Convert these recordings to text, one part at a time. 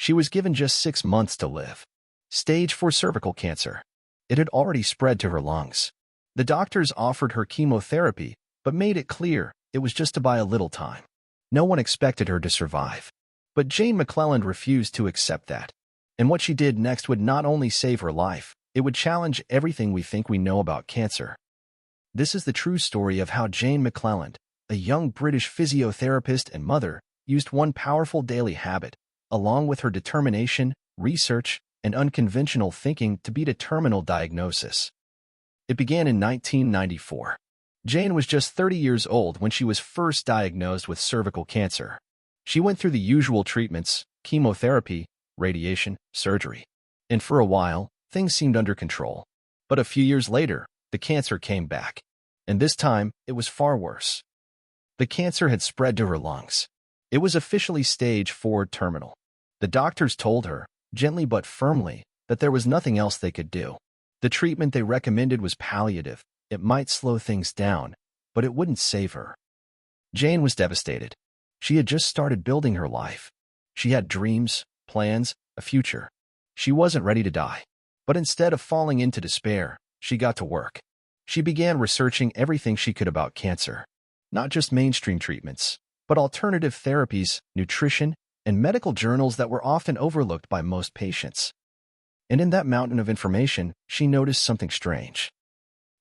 She was given just 6 months to live. Stage 4 cervical cancer. It had already spread to her lungs. The doctors offered her chemotherapy, but made it clear it was just to buy a little time. No one expected her to survive. But Jane McLelland refused to accept that. And what she did next would not only save her life, it would challenge everything we think we know about cancer. This is the true story of how Jane McLelland, a young British physiotherapist and mother, used one powerful daily habit, along with her determination, research, and unconventional thinking to beat a terminal diagnosis. It began in 1994. Jane was just 30 years old when she was first diagnosed with cervical cancer. She went through the usual treatments, chemotherapy, radiation, surgery. And for a while, things seemed under control. But a few years later, the cancer came back. And this time, it was far worse. The cancer had spread to her lungs. It was officially stage 4 terminal. The doctors told her, gently but firmly, that there was nothing else they could do. The treatment they recommended was palliative. It might slow things down, but it wouldn't save her. Jane was devastated. She had just started building her life. She had dreams, plans, a future. She wasn't ready to die. But instead of falling into despair, she got to work. She began researching everything she could about cancer. Not just mainstream treatments, but alternative therapies, nutrition, and medical journals that were often overlooked by most patients. And in that mountain of information, she noticed something strange.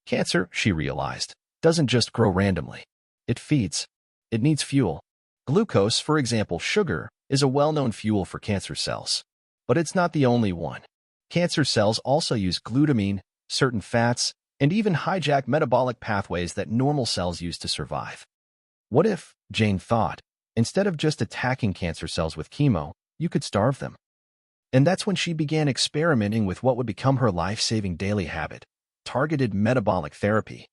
Cancer, she realized, doesn't just grow randomly. It feeds. It needs fuel. Glucose, for example, sugar, is a well-known fuel for cancer cells. But it's not the only one. Cancer cells also use glutamine, certain fats, and even hijack metabolic pathways that normal cells use to survive. What if, Jane thought, instead of just attacking cancer cells with chemo, you could starve them? And that's when she began experimenting with what would become her life-saving daily habit: targeted metabolic therapy.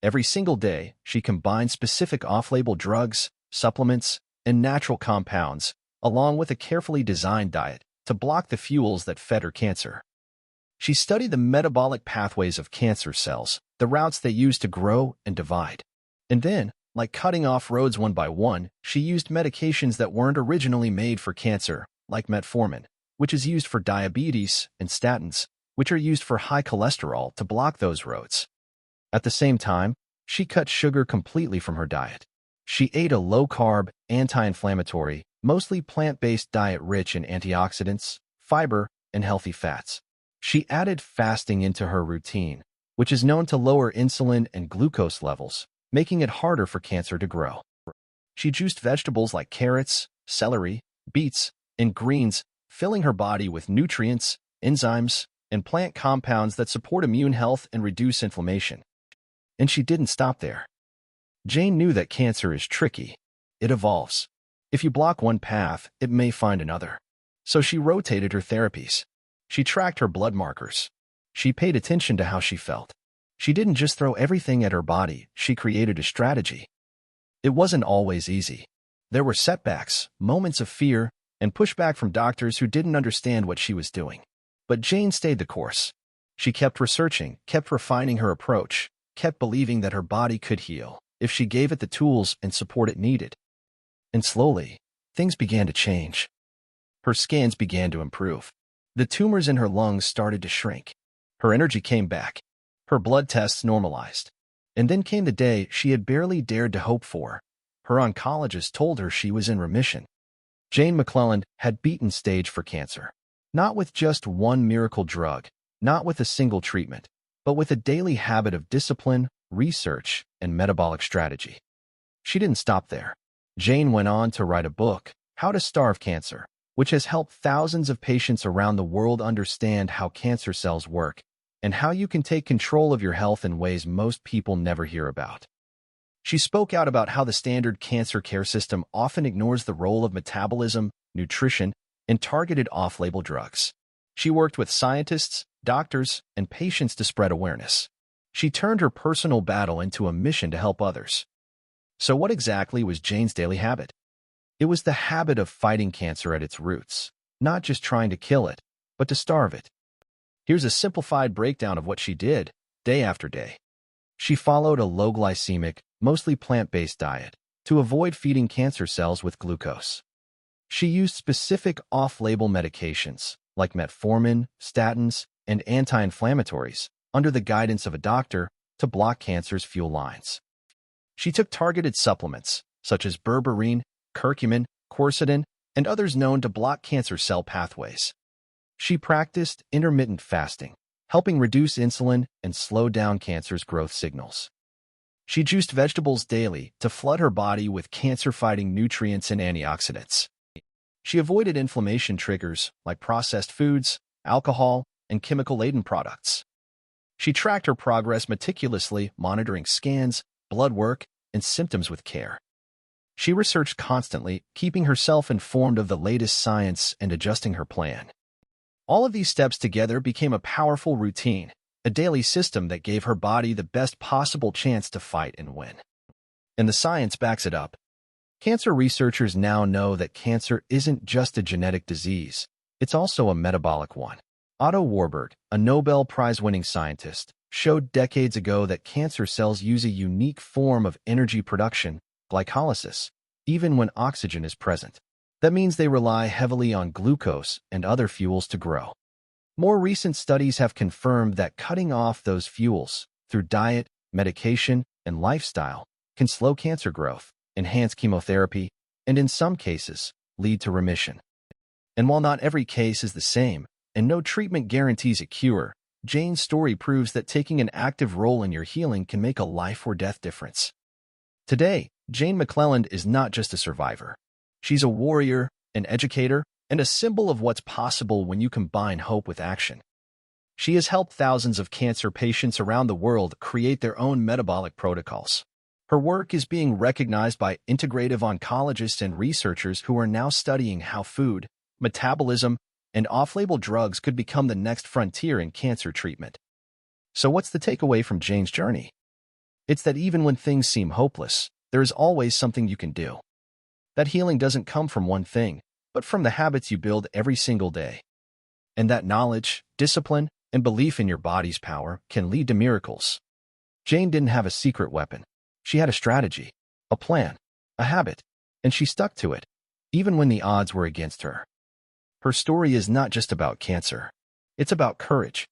Every single day, she combined specific off-label drugs, supplements, and natural compounds, along with a carefully designed diet, to block the fuels that fed her cancer. She studied the metabolic pathways of cancer cells, the routes they use to grow and divide. And then, like cutting off roads one by one, she used medications that weren't originally made for cancer, like metformin, which is used for diabetes, and statins, which are used for high cholesterol, to block those roads. At the same time, she cut sugar completely from her diet. She ate a low-carb, anti-inflammatory, mostly plant-based diet rich in antioxidants, fiber, and healthy fats. She added fasting into her routine, which is known to lower insulin and glucose levels, making it harder for cancer to grow. She juiced vegetables like carrots, celery, beets, and greens, filling her body with nutrients, enzymes, and plant compounds that support immune health and reduce inflammation. And she didn't stop there. Jane knew that cancer is tricky. It evolves. If you block one path, it may find another. So she rotated her therapies. She tracked her blood markers. She paid attention to how she felt. She didn't just throw everything at her body, she created a strategy. It wasn't always easy. There were setbacks, moments of fear, and pushback from doctors who didn't understand what she was doing. But Jane stayed the course. She kept researching, kept refining her approach, kept believing that her body could heal if she gave it the tools and support it needed. And slowly, things began to change. Her scans began to improve. The tumors in her lungs started to shrink. Her energy came back. Her blood tests normalized. And then came the day she had barely dared to hope for. Her oncologist told her she was in remission. Jane McLelland had beaten stage 4 cancer. Not with just one miracle drug, not with a single treatment, but with a daily habit of discipline, research, and metabolic strategy. She didn't stop there. Jane went on to write a book, How to Starve Cancer, which has helped thousands of patients around the world understand how cancer cells work and how you can take control of your health in ways most people never hear about. She spoke out about how the standard cancer care system often ignores the role of metabolism, nutrition, and targeted off-label drugs. She worked with scientists, doctors, and patients to spread awareness. She turned her personal battle into a mission to help others. So what exactly was Jane's daily habit? It was the habit of fighting cancer at its roots, not just trying to kill it, but to starve it. Here's a simplified breakdown of what she did, day after day. She followed a low-glycemic, mostly plant-based diet to avoid feeding cancer cells with glucose. She used specific off-label medications like metformin, statins, and anti-inflammatories under the guidance of a doctor to block cancer's fuel lines. She took targeted supplements such as berberine, curcumin, quercetin, and others known to block cancer cell pathways. She practiced intermittent fasting, helping reduce insulin and slow down cancer's growth signals. She juiced vegetables daily to flood her body with cancer-fighting nutrients and antioxidants. She avoided inflammation triggers like processed foods, alcohol, and chemical-laden products. She tracked her progress meticulously, monitoring scans, blood work, and symptoms with care. She researched constantly, keeping herself informed of the latest science and adjusting her plan. All of these steps together became a powerful routine, a daily system that gave her body the best possible chance to fight and win. And the science backs it up. Cancer researchers now know that cancer isn't just a genetic disease, it's also a metabolic one. Otto Warburg, a Nobel Prize-winning scientist, showed decades ago that cancer cells use a unique form of energy production, glycolysis, even when oxygen is present. That means they rely heavily on glucose and other fuels to grow. More recent studies have confirmed that cutting off those fuels through diet, medication, and lifestyle can slow cancer growth, enhance chemotherapy, and in some cases, lead to remission. And while not every case is the same, and no treatment guarantees a cure, Jane's story proves that taking an active role in your healing can make a life-or-death difference. Today, Jane McLelland is not just a survivor. She's a warrior, an educator, and a symbol of what's possible when you combine hope with action. She has helped thousands of cancer patients around the world create their own metabolic protocols. Her work is being recognized by integrative oncologists and researchers who are now studying how food, metabolism, and off-label drugs could become the next frontier in cancer treatment. So what's the takeaway from Jane's journey? It's that even when things seem hopeless, there is always something you can do. That healing doesn't come from one thing, but from the habits you build every single day. And that knowledge, discipline, and belief in your body's power can lead to miracles. Jane didn't have a secret weapon. She had a strategy, a plan, a habit, and she stuck to it, even when the odds were against her. Her story is not just about cancer. It's about courage.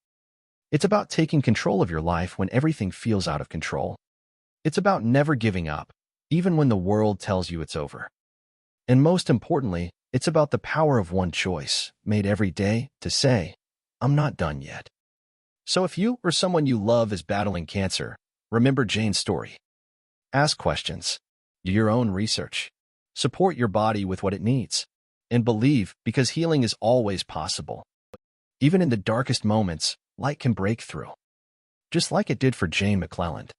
It's about taking control of your life when everything feels out of control. It's about never giving up, even when the world tells you it's over. And most importantly, it's about the power of one choice, made every day, to say, I'm not done yet. So if you or someone you love is battling cancer, remember Jane's story. Ask questions. Do your own research. Support your body with what it needs. And believe, because healing is always possible. Even in the darkest moments, light can break through. Just like it did for Jane McLelland.